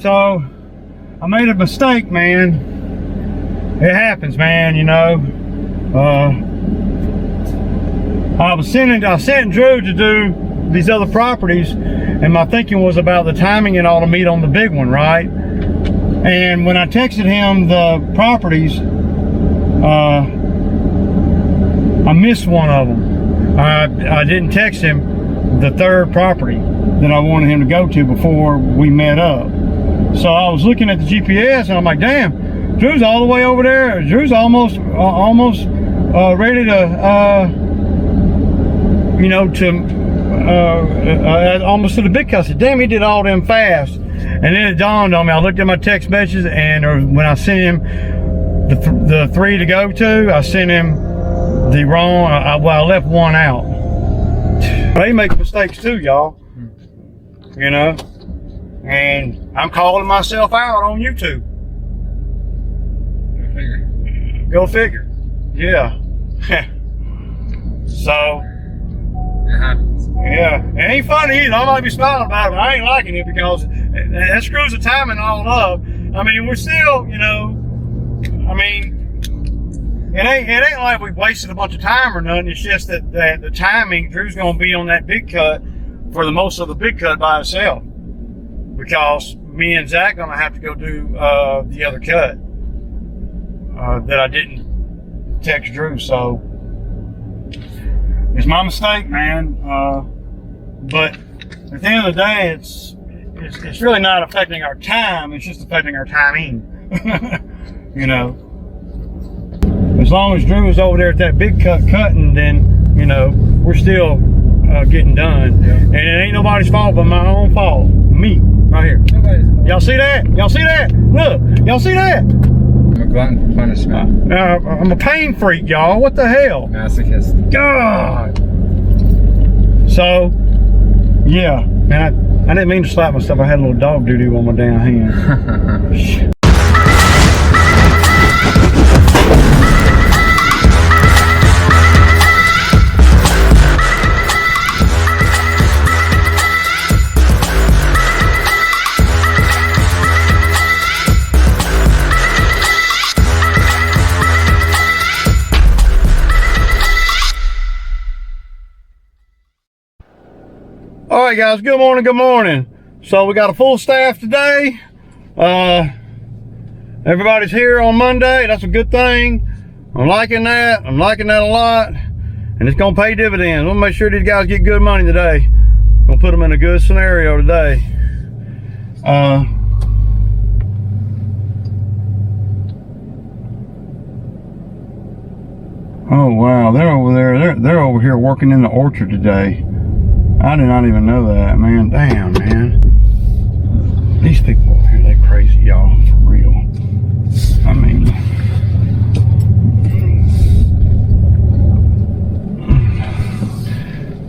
So I made a mistake, man. It happens, man, you know. I sent Drew to do these other properties, and my thinking was about the timing and all to meet on the big one, right? And when I texted him the properties, I missed one of them. I didn't text him the third property that I wanted him to go to before we met up. So I was looking at the GPS and I'm like, damn, Drew's all the way over there. Drew's almost ready to, you know, almost to the big cut. I said, damn, he did all them fast. And then it dawned on me. I looked at my text messages, and when I sent him the 3 to go to, I sent him the wrong. I left one out. They make mistakes too, y'all. You know, and I'm calling myself out on YouTube. Go figure. Yeah. So. It happens. Yeah, it ain't funny either. I might be smiling about it, but I ain't liking it because that screws the timing all up. I mean, we're still, you know, I mean, it ain't like we wasted a bunch of time or nothing. It's just that the timing, Drew's gonna be on that big cut for the most of the big cut by himself, because me and Zach gonna have to go do the other cut that I didn't text Drew. So it's my mistake, man. But at the end of the day, it's really not affecting our time. It's just affecting our timing. You know, as long as Drew is over there at that big cut cutting, then, you know, we're still getting done. Yeah. And it ain't nobody's fault but my own fault. Me, right here. Y'all see that? Y'all see that? Look, y'all see that? I'm a glutton for punishment. I'm a pain freak, y'all. What the hell? Masochist. God. So, yeah, man, I didn't mean to slap myself. I had a little dog doo-doo on my damn hand. All right, guys, good morning, good morning. So we got a full staff today. Everybody's here on Monday. That's a good thing. I'm liking that a lot, and it's gonna pay dividends. We'll make sure these guys get good money today. Gonna put them in a good scenario today. Oh wow, they're over there. They're over here working in the orchard today. I did not even know that, man. Damn, man. These people over here, they crazy, y'all, for real. I mean,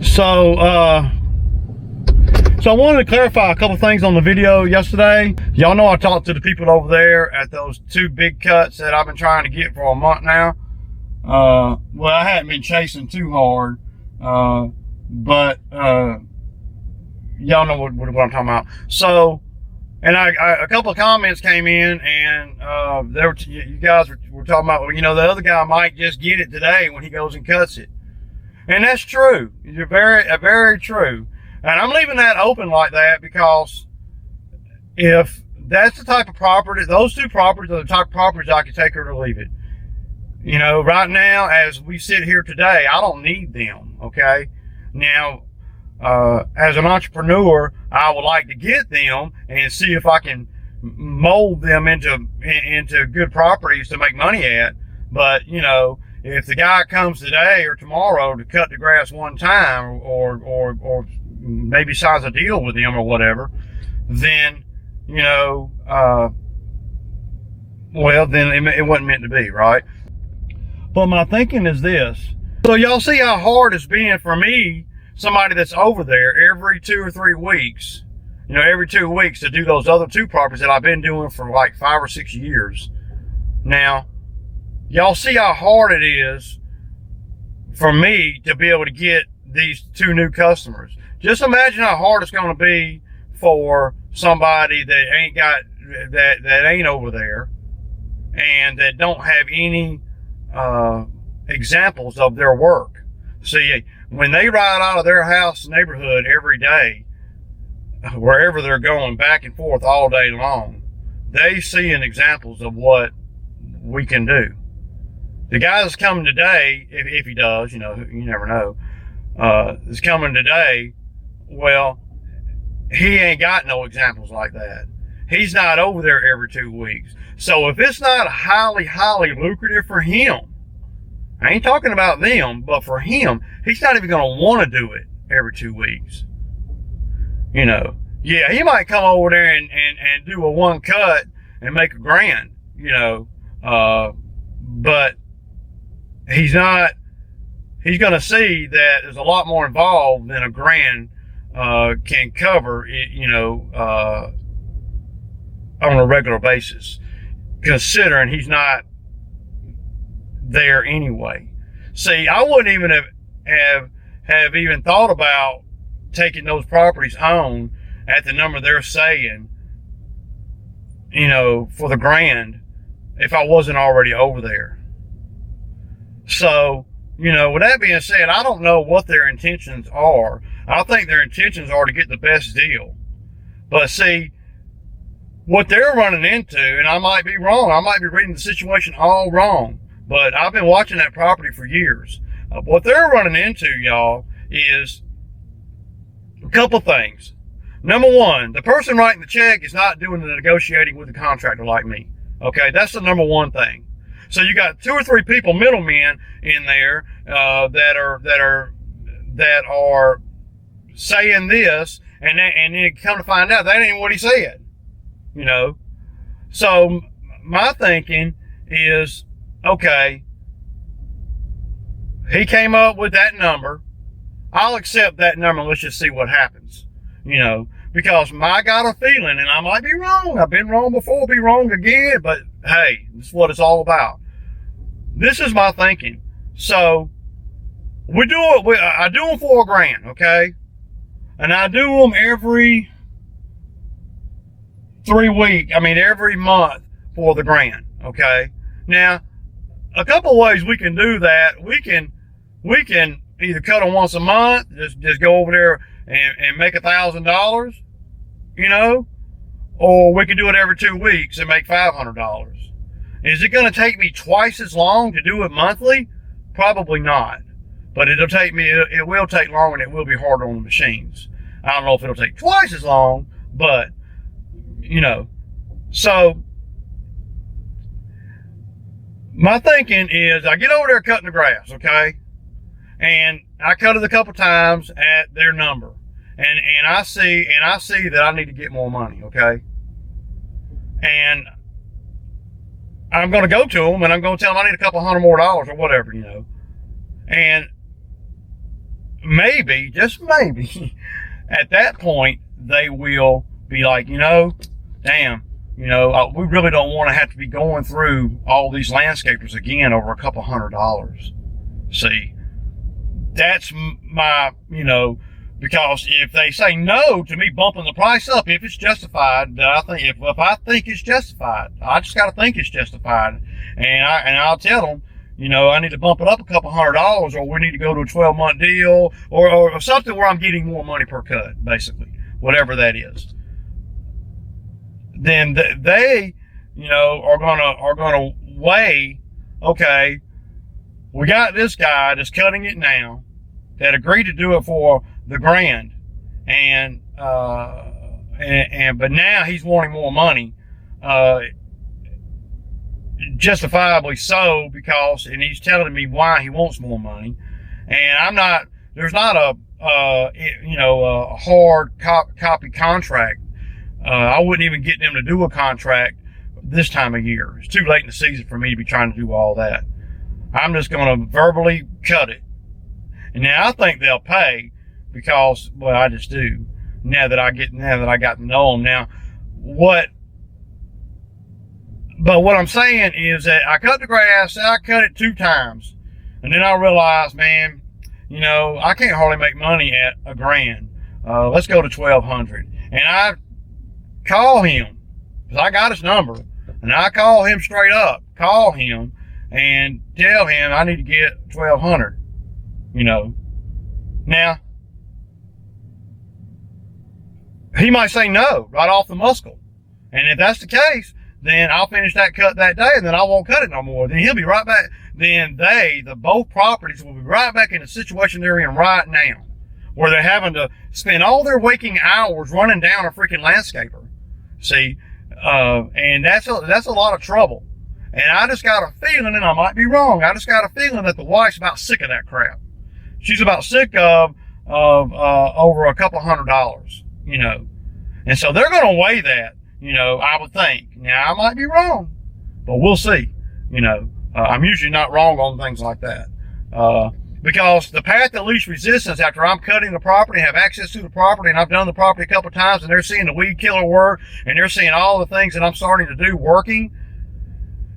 so I wanted to clarify a couple things on the video yesterday. Y'all know I talked to the people over there at those 2 big cuts that I've been trying to get for a month now. Well, I hadn't been chasing too hard. But y'all know what I'm talking about. So, and a couple of comments came in, and you guys were talking about, well, you know, the other guy might just get it today when he goes and cuts it, and that's true. You're very true. And I'm leaving that open like that because if that's the type of property, those 2 properties are the type of properties I could take her to leave it. You know, right now as we sit here today, I don't need them. Okay. Now, as an entrepreneur, I would like to get them and see if I can mold them into good properties to make money at. But, you know, if the guy comes today or tomorrow to cut the grass one time or maybe signs a deal with them or whatever, then, you know, well, then it wasn't meant to be, right? But my thinking is this. So y'all see how hard it's been for me, somebody that's over there every 2 or 3 weeks, you know, every 2 weeks to do those other 2 properties that I've been doing for like 5 or 6 years. Now, y'all see how hard it is for me to be able to get these 2 new customers. Just imagine how hard it's going to be for somebody that ain't got that ain't over there and that don't have any examples of their work. See, when they ride out of their house neighborhood every day, wherever they're going back and forth all day long, they seeing examples of what we can do. The guy that's coming today, if he does, you never know, is coming today, well, he ain't got no examples like that. He's not over there every 2 weeks. So if it's not highly, highly lucrative for him, I ain't talking about them, but for him, he's not even going to want to do it every 2 weeks. Yeah, he might come over there and do a one cut and make $1,000, but he's going to see that there's a lot more involved than $1,000 can cover it, on a regular basis, considering he's not there anyway. See, I wouldn't even have even thought about taking those properties on at the number they're saying, for the $1,000 if I wasn't already over there. So, with that being said, I don't know what their intentions are. I think their intentions are to get the best deal. But see, what they're running into, and I might be wrong, I might be reading the situation all wrong, but I've been watching that property for years. What they're running into, y'all, is a couple things. Number one, the person writing the check is not doing the negotiating with the contractor like me. Okay, that's the number one thing. So you got 2 or 3 people, middlemen in there, that are saying this, and then come to find out that ain't what he said. So my thinking is, okay, he came up with that number. I'll accept that number. Let's just see what happens, because I got a feeling, and I might be wrong. I've been wrong before, be wrong again, but hey, this is what it's all about. This is my thinking. So I do them for $1,000, okay? And I do them every every month for the $1,000, okay? Now, a couple ways we can do that. We can either cut them once a month, just go over there and make $1,000, or we can do it every 2 weeks and make $500. Is it going to take me twice as long to do it monthly? Probably not. But it will take long, and it will be harder on the machines. I don't know if it'll take twice as long, but, So, my thinking is I get over there cutting the grass, okay? And I cut it a couple times at their number. And I see that I need to get more money, okay? And I'm going to go to them, and I'm going to tell them I need a couple $100 more or whatever, And maybe, just maybe, at that point, they will be like, damn, we really don't want to have to be going through all these landscapers again over a couple $100. See, that's my, because if they say no to me bumping the price up, if it's justified, if I think it's justified, I just got to think it's justified, and I'll tell them, I need to bump it up a couple $100, or we need to go to a 12-month deal, or something where I'm getting more money per cut, basically, whatever that is. Then they, are gonna weigh, okay, we got this guy that's cutting it now, that agreed to do it for the $1,000, but now he's wanting more money, justifiably so, and he's telling me why he wants more money, and there's not a hard copy contract. I wouldn't even get them to do a contract this time of year. It's too late in the season for me to be trying to do all that. I'm just going to verbally cut it. And now I think they'll pay because, well, I just do. Now that I got to know them. Now, what I'm saying is that I cut the grass, I cut it 2 times. And then I realized, man, I can't hardly make money at $1,000. Let's go to $1,200. And I call him, because I got his number, and I call him straight up, call him and tell him I need to get 1,200, you know. Now, he might say no right off the muscle. And if that's the case, then I'll finish that cut that day, and then I won't cut it no more. Then he'll be right back. Then both properties will be right back in the situation they're in right now, where they're having to spend all their waking hours running down a freaking landscaper. See, and that's a lot of trouble. And I just got a feeling, and I might be wrong, I just got a feeling that the wife's about sick of that crap. She's about sick of over a couple $100, you know. And so they're going to weigh that, you know, I would think. Now, I might be wrong, but we'll see, you know. I'm usually not wrong on things like that. Because the path of least resistance, after I'm cutting the property, have access to the property, and I've done the property a couple of times, and they're seeing the weed killer work, and they're seeing all the things that I'm starting to do working,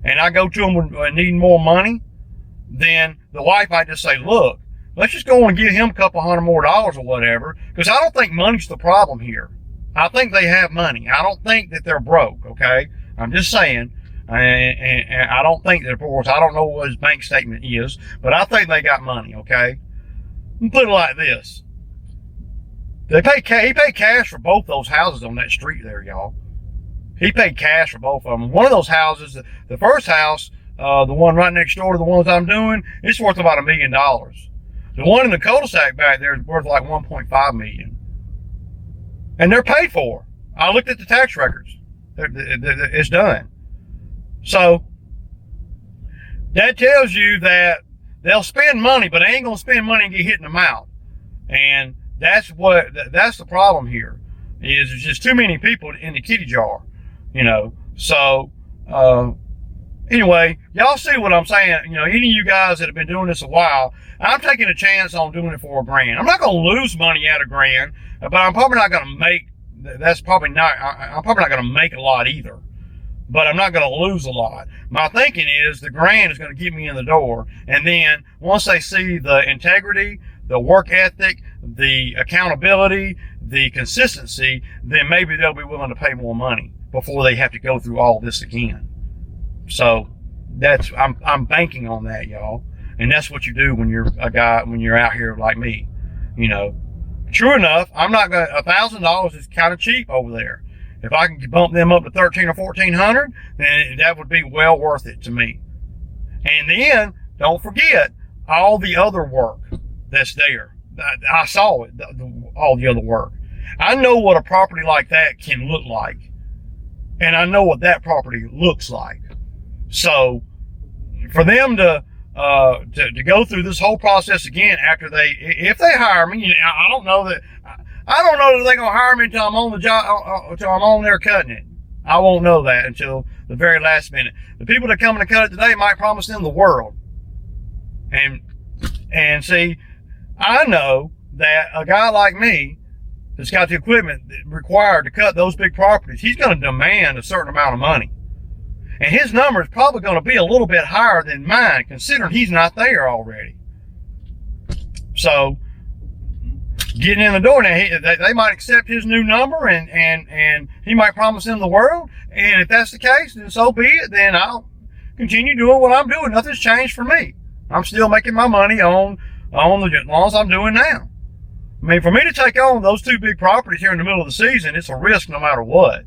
and I go to them with needing more money, then the wife might just say, look, let's just go and give him a couple $100 more or whatever, because I don't think money's the problem here. I think they have money. I don't think that they're broke, okay? I'm just saying. And I don't think that, of course, I don't know what his bank statement is, but I think they got money, okay? Put it like this. He paid cash for both those houses on that street there, y'all. He paid cash for both of them. One of those houses, the first house, the one right next door to the ones I'm doing, it's worth about $1 million. The one in the cul-de-sac back there is worth like $1.5 million. And they're paid for. I looked at the tax records. It's done. So that tells you that they'll spend money, but they ain't gonna spend money and get hit in the mouth. And that's the problem here. Is there's just too many people in the kitty jar, you know. So anyway, y'all see what I'm saying. You know, any of you guys that have been doing this a while, I'm taking a chance on doing it for $1,000. I'm not gonna lose money at $1,000, but I'm probably not gonna make. I'm probably not gonna make a lot either. But I'm not going to lose a lot. My thinking is the $1,000 is going to get me in the door. And then once they see the integrity, the work ethic, the accountability, the consistency, then maybe they'll be willing to pay more money before they have to go through all this again. So I'm banking on that, y'all. And that's what you do when you're when you're out here like me, you know. True enough, I'm not going to, $1,000 is kind of cheap over there. If I can bump them up to $1,300 or $1,400, then that would be well worth it to me. And then, don't forget all the other work that's there. I saw it, all the other work. I know what a property like that can look like. And I know what that property looks like. So, for them to go through this whole process again after if they hire me, I don't know that they're gonna hire me until I'm on the job, until I'm on there cutting it. I won't know that until the very last minute. The people that come to cut it today might promise them the world. And see, I know that a guy like me that's got the equipment required to cut those big properties, he's gonna demand a certain amount of money. And his number is probably gonna be a little bit higher than mine, considering he's not there already. So, getting in the door now, they might accept his new number, and he might promise them the world. And if that's the case, then so be it. Then I'll continue doing what I'm doing. Nothing's changed for me. I'm still making my money on as long as I'm doing now. I mean, for me to take on those two big properties here in the middle of the season, it's a risk no matter what,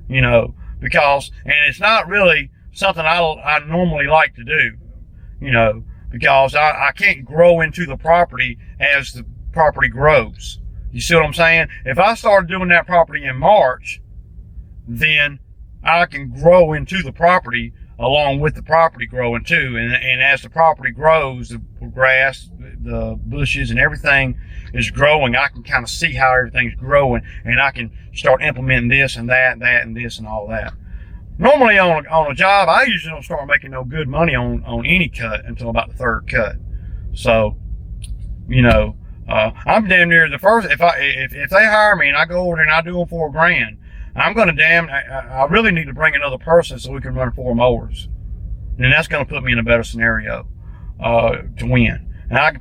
you know, because, and it's not really something I normally like to do, you know, because I can't grow into the property as the property grows. You see what I'm saying? If I started doing that property in March, then I can grow into the property along with the property growing too. And as the property grows, the grass, the bushes, and everything is growing, I can kind of see how everything's growing, and I can start implementing this and that and this and all that. Normally on a job, I usually don't start making no good money on any cut until about the third cut. So, you know, I'm damn near the first. If they hire me and I go over there and I do them for $1,000, I'm going to I really need to bring another person so we can run 4 mowers. And that's going to put me in a better scenario to win. And I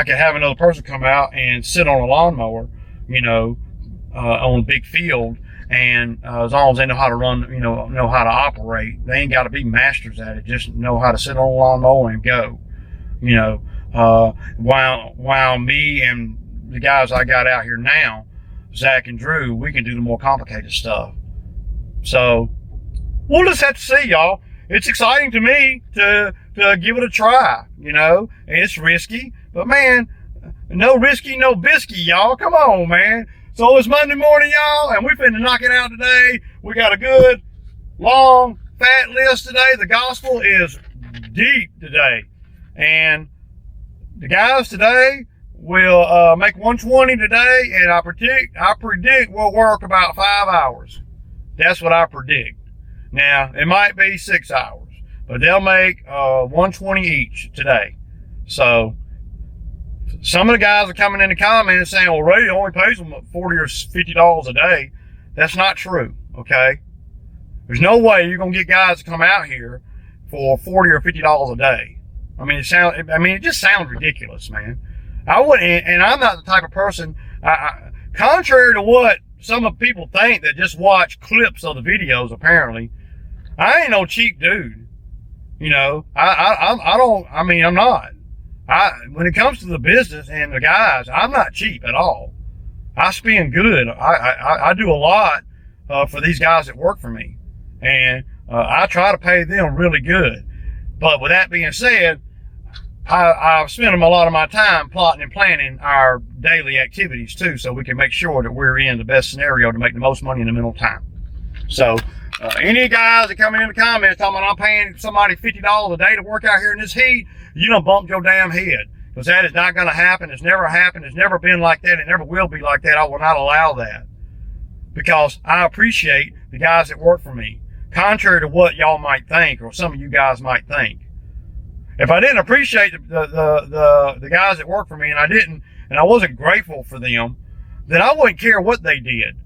could have another person come out and sit on a lawnmower, you know, on a big field, and as long as they know how to run, know how to operate, they ain't got to be masters at it. Just know how to sit on a lawnmower and go. While me and the guys I got out here now, Zach and Drew, we can do the more complicated stuff. So we'll just have to see, y'all. It's exciting to me to give it a try, and it's risky, but man, no risky, no bisky, y'all. Come on, man. So it's Monday morning, y'all, and we finna knock it out today. We got a good, long, fat list today. The gospel is deep today. And the guys today will make 120 today, and I predict we'll work about 5 hours. That's what I predict. Now, it might be 6 hours, but they'll make 120 each today. So some of the guys are coming in the comments saying, well, Ray only pays them $40 or $50 a day. That's not true, okay? There's no way you're going to get guys to come out here for $40 or $50 a day. It just sounds ridiculous, man. I wouldn't, and I'm not the type of person, contrary to what some of people think that just watch clips of the videos, apparently, I ain't no cheap dude. I'm not. When it comes to the business and the guys, I'm not cheap at all. I spend good. I do a lot for these guys that work for me, and I try to pay them really good. But with that being said, I've spent a lot of my time plotting and planning our daily activities too, so we can make sure that we're in the best scenario to make the most money in the middle time. So any guys that come in the comments talking about I'm paying somebody $50 a day to work out here in this heat, you done bumped your damn head, because that is not going to happen. It's never happened. It's never been like that. It never will be like that. I will not allow that, because I appreciate the guys that work for me, contrary to what y'all might think or some of you guys might think. If I didn't appreciate the guys that work for me, and I wasn't grateful for them, then I wouldn't care what they did.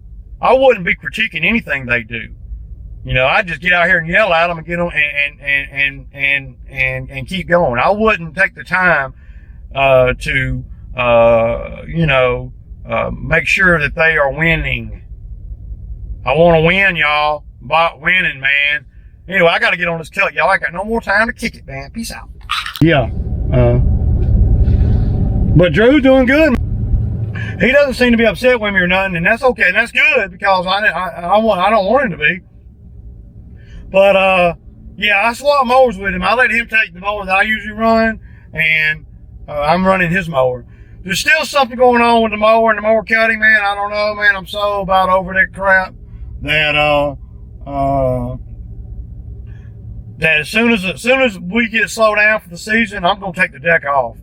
I wouldn't be critiquing anything they do. I'd just get out here and yell at them and get them and keep going. I wouldn't take the time to make sure that they are winning. I want to win, y'all. About winning, man. Anyway, I got to get on this cut, y'all. I got no more time to kick it, man. Peace out. Yeah. But Drew's doing good. He doesn't seem to be upset with me or nothing, and that's okay. And that's good, because I don't want him to be. But yeah, I swap mowers with him. I let him take the mower that I usually run, and I'm running his mower. There's still something going on with the mower and the mower cutting, man. I don't know, man. I'm so about over that crap that that as soon as we get slowed down for the season, I'm gonna take the deck off.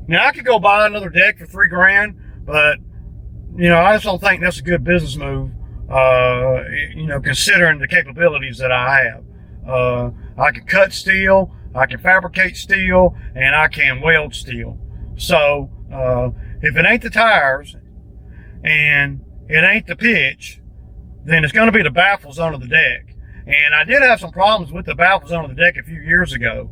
Now I could go buy another deck for $3,000, but I just don't think that's a good business move. Considering the capabilities that I have, I can cut steel, I can fabricate steel, and I can weld steel. So if it ain't the tires and it ain't the pitch, then it's going to be the baffles under the deck. And I did have some problems with the baffles under the deck a few years ago.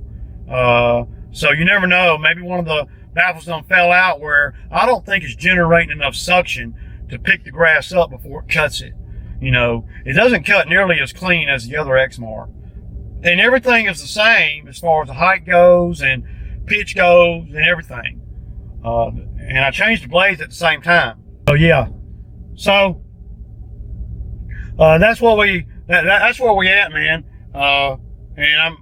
So you never know. Maybe one of the baffles done fell out, where I don't think it's generating enough suction to pick the grass up before it cuts it. It doesn't cut nearly as clean as the other Exmark. And everything is the same as far as the height goes and pitch goes and everything. And I changed the blades at the same time. So yeah. So that's where we at, man. And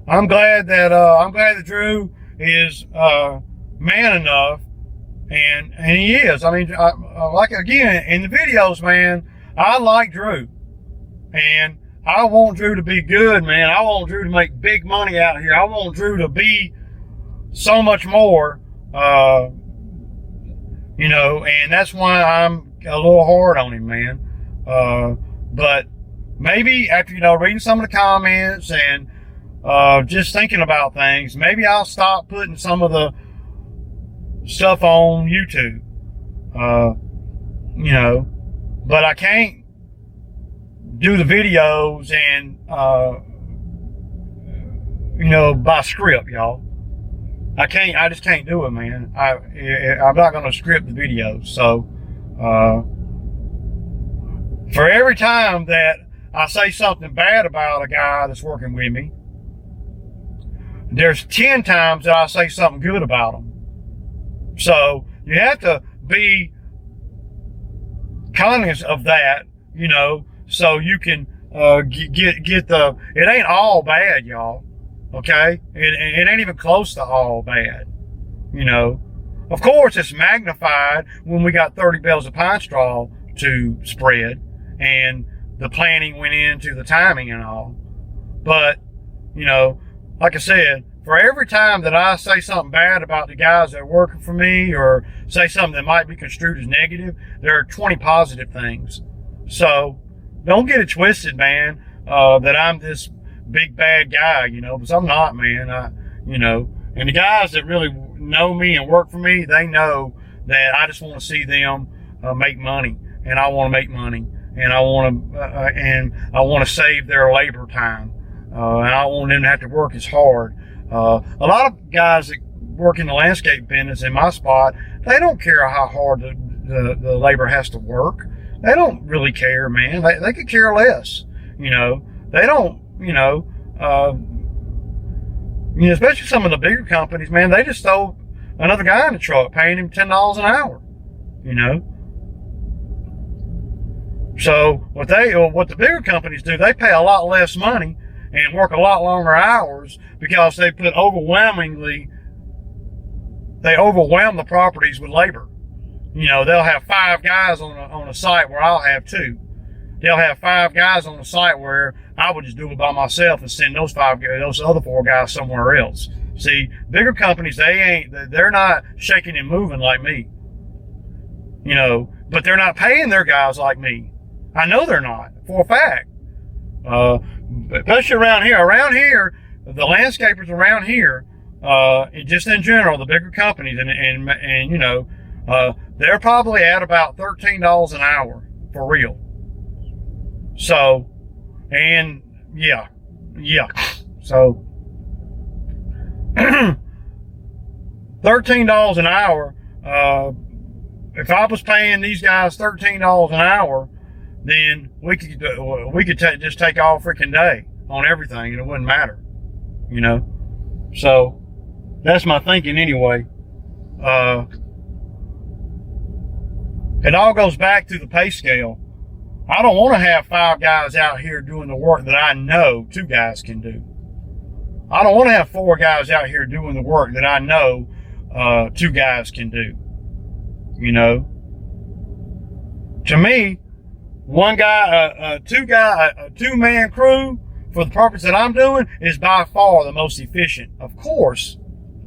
I'm glad that Drew is man enough, and he is. Like again in the videos, man, I like Drew, and I want Drew to be good, man. I want Drew to make big money out here. I want Drew to be so much more, and that's why I'm a little hard on him, man. But maybe after, reading some of the comments and just thinking about things, maybe I'll stop putting some of the stuff on YouTube. But I can't do the videos and, by script, y'all. I just can't do it, man. I'm not going to script the videos. So, For every time that I say something bad about a guy that's working with me, there's 10 times that I say something good about him. So you have to be conscious of that, you know, so you can get the, it ain't all bad, y'all. Okay? It ain't even close to all bad, you know. Of course, it's magnified when we got 30 bales of pine straw to spread and the planning went into the timing and all. But, you know, like I said, for every time that I say something bad about the guys that are working for me or say something that might be construed as negative, there are 20 positive things. So don't get it twisted, man, that I'm this big bad guy, you know, because I'm not, man. You know, and the guys that really know me and work for me, they know that I just want to see them make money, and I want to make money, and I want to save their labor time, and I want them to have to work as hard. A lot of guys that work in the landscape business in my spot, they don't care how hard the labor has to work. They don't really care, man. They could care less, you know. They don't, you know, especially some of the bigger companies, man, they just throw another guy in the truck, paying him $10 an hour, you know. So what the bigger companies do, they pay a lot less money and work a lot longer hours because they overwhelm the properties with labor. You know, they'll have 5 guys on a site where I'll have 2. They'll have 5 guys on the site where I would just do it by myself and send those other 4 guys somewhere else. See, bigger companies, they're not shaking and moving like me. You know, but they're not paying their guys like me. I know they're not, for a fact. Especially around here, the landscapers around here, just in general, the bigger companies, and you know, they're probably at about $13 an hour for real. So, and yeah. So, $13 an hour. If I was paying these guys $13 an hour, then we could just take all freaking day on everything, and it wouldn't matter, you know. So that's my thinking anyway. It all goes back to the pay scale. I don't want to have 5 guys out here doing the work that I know 2 guys can do. I don't want to have 4 guys out here doing the work that I know 2 guys can do. You know, to me, one guy, a 2-man crew for the purpose that I'm doing is by far the most efficient. Of course,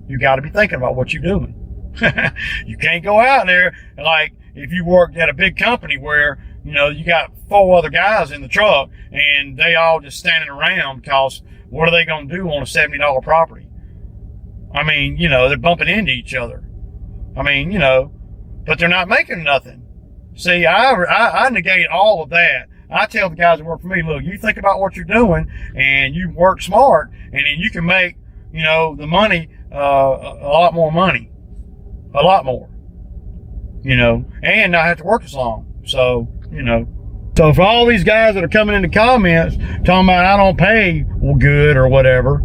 you got to be thinking about what you're doing. You can't go out there like if you worked at a big company where, you know, you got 4 other guys in the truck and they all just standing around because what are they going to do on a $70 property? I mean, you know, they're bumping into each other. I mean, you know, but they're not making nothing. See, I negate all of that. I tell the guys that work for me, look, you think about what you're doing and you work smart, and then you can make, you know, the money, a lot more money. A lot more. You know, and not have to work as long. So, you know. So for all these guys that are coming in the comments talking about I don't pay good or whatever,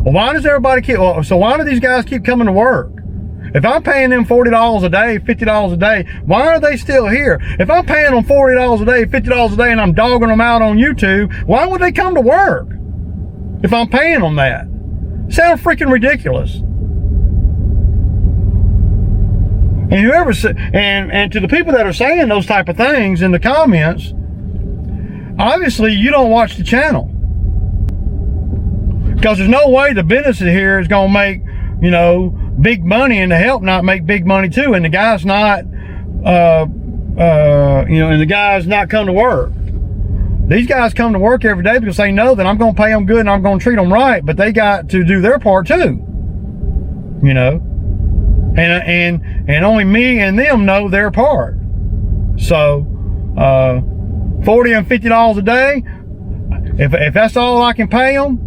well, why does everybody why do these guys keep coming to work? If I'm paying them $40 a day, $50 a day, why are they still here? If I'm paying them $40 a day, $50 a day, and I'm dogging them out on YouTube, why would they come to work if I'm paying them that? Sounds freaking ridiculous. And to the people that are saying those type of things in the comments, obviously you don't watch the channel, because there's no way the business here is going to make, you know, big money and the help not make big money too, and the guy's not you know, and the guys not come to work. These guys come to work every day because they know that I'm going to pay them good and I'm going to treat them right, but they got to do their part too, you know, and only me and them know their part. So $40 and $50 a day, if that's all I can pay them,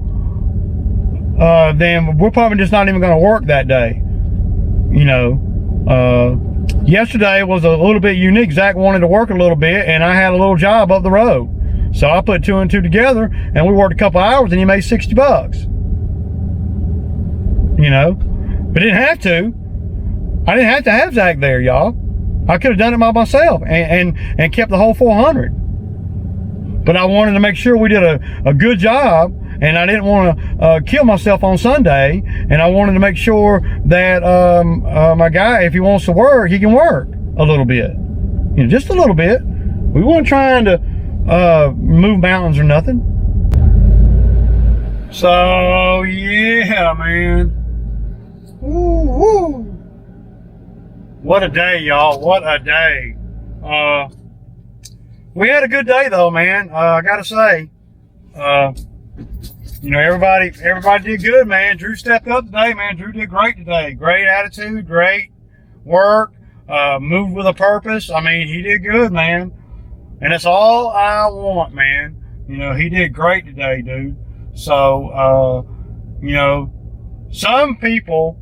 then we're probably just not even going to work that day, you know. yesterday was a little bit unique. Zach wanted to work a little bit, and I had a little job up the road. So I put 2 and 2 together, and we worked a couple hours, and he made $60. You know, but didn't have to. I didn't have to have Zach there, y'all. I could have done it by myself and kept the whole 400. But I wanted to make sure we did a good job, and I didn't want to kill myself on Sunday, and I wanted to make sure that my guy, if he wants to work, he can work a little bit. You know, just a little bit. We weren't trying to move mountains or nothing. So yeah, man. Woo. What a day, y'all. What a day. We had a good day though, man. I gotta say, you know, everybody did good, man. Drew stepped up today, man. Drew did great today. Great attitude, great work, moved with a purpose. I mean, he did good, man. And that's all I want, man. You know, he did great today, dude. So, you know, some people,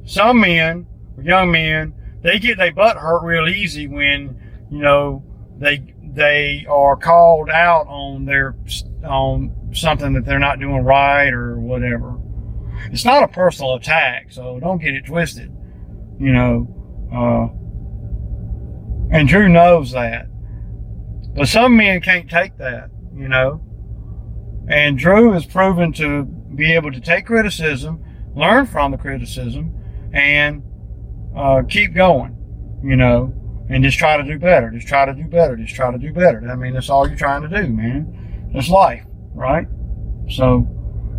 some men, young men, they get their butt hurt real easy when, you know, they are called out on something that they're not doing right or whatever. It's not a personal attack, so don't get it twisted, you know. And Drew knows that. But some men can't take that, you know. And Drew has proven to be able to take criticism, learn from the criticism, and keep going, you know, and just try to do better, just try to do better, just try to do better. I mean, that's all you're trying to do, man. That's life, right? So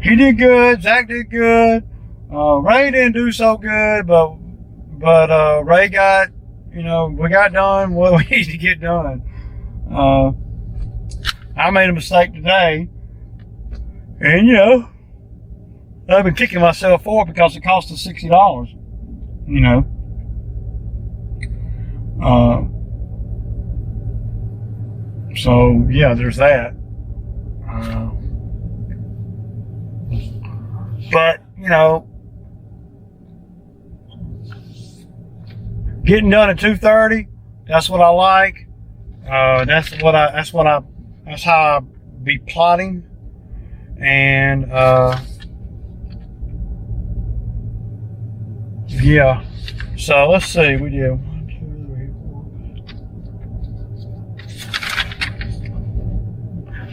he did good. Zach did good. Ray didn't do so good, but Ray got, you know, we got done what we needed to get done. I made a mistake today, and you know, I've been kicking myself for it because it cost us $60, you know. So yeah, there's that. But you know, getting done at 2:30, that's what I like. That's how I be plotting. And yeah. So let's see, we did 1, 2, 3,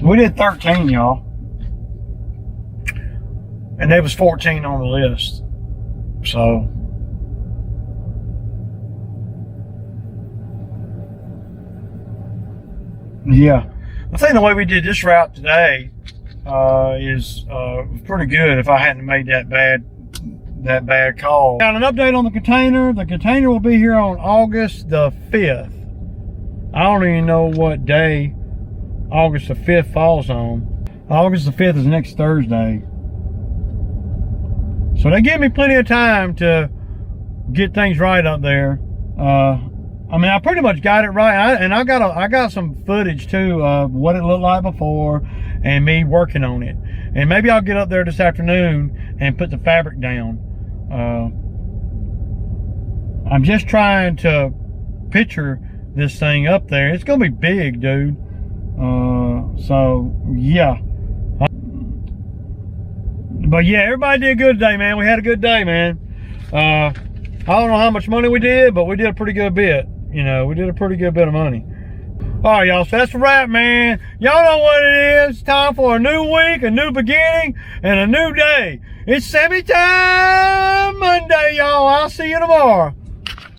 4. We did 13, y'all. And there was 14 on the list. So yeah. I think the way we did this route today is pretty good if I hadn't made that bad call. Got an update on the container. The container will be here on August the 5th. I don't even know what day August the 5th falls on. August the 5th is next Thursday. So they give me plenty of time to get things right up there. I mean, I pretty much got it right, and I got some footage too of what it looked like before, and me working on it. And maybe I'll get up there this afternoon and put the fabric down. I'm just trying to picture this thing up there. It's gonna be big, dude. So yeah. But yeah, everybody did good today, man. We had a good day, man. I don't know how much money we did, but we did a pretty good bit. You know, we did a pretty good bit of money. All right, y'all, so that's a wrap, man. Y'all know what it is. It's time for a new week, a new beginning, and a new day. It's Sammy Time Monday, y'all. I'll see you tomorrow.